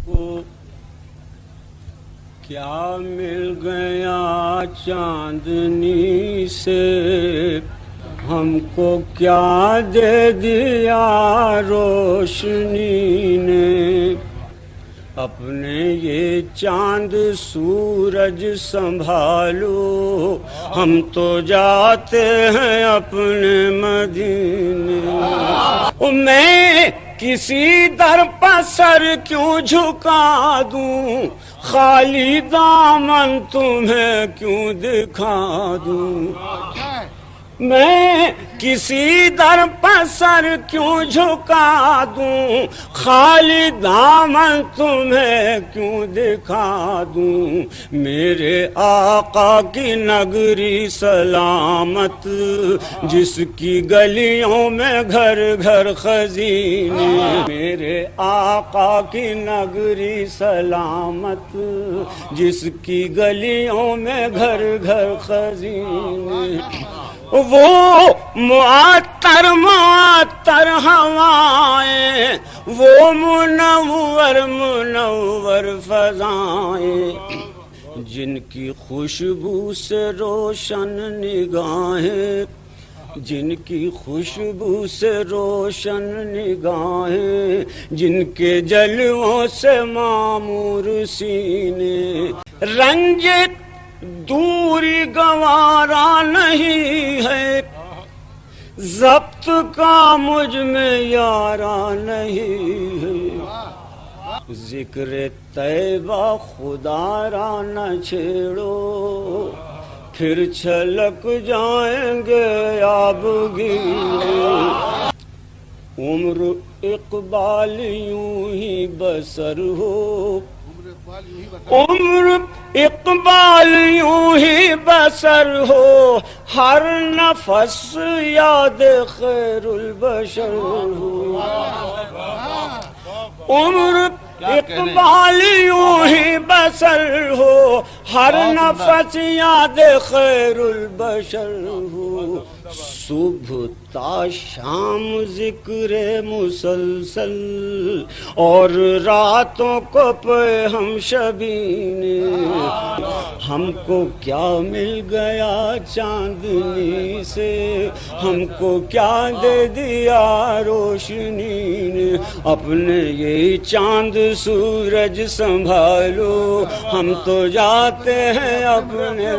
کو کیا مل گیا چاندنی سے، ہم کو کیا دے دیا روشنی نے، اپنے یہ چاند سورج سنبھالو، ہم تو جاتے ہیں اپنے مدینے۔ میں کسی در پر سر کیوں جھکا دوں، خالی دامن تمہیں کیوں دکھا دوں، میں کسی در پر سر کیوں جھکا دوں، خالی دامن تمہیں کیوں دکھا دوں، میرے آقا کی نگری سلامت، جس کی گلیوں میں گھر گھر خزینے، میرے آقا کی نگری سلامت، جس کی گلیوں میں گھر گھر خزینے، وہ معطر معطر ہوائیں، وہ منور منور فضائیں، جن کی خوشبو سے روشن نگاہیں، جن کی خوشبو سے روشن نگاہیں، جن کے جلووں سے معمور سینے، رنجت دوری گوارا نہیں ہے، ضبط کا مجھ میں یارا نہیں ہے، ذکر طیبہ خدا را نہ چھیڑو، پھر چھلک جائیں گے آب گیرے، عمر اقبال یوں ہی بسر ہو، عمر اقبال یوں ہی بسر ہو، ہر نفس یاد خیر البشر ہو، عمر اقبال یوں ہی بسر ہو، ہر نفس یاد خیر البشر ہو، صبح تا شام ذکر مسلسل، اور راتوں کو پہ ہم شبینے، ہم کو کیا مل گیا چاندنی سے، ہم کو کیا دے دیا روشنی نے، اپنے یہ چاند سورج سنبھالو، ہم تو جاتے ہیں اپنے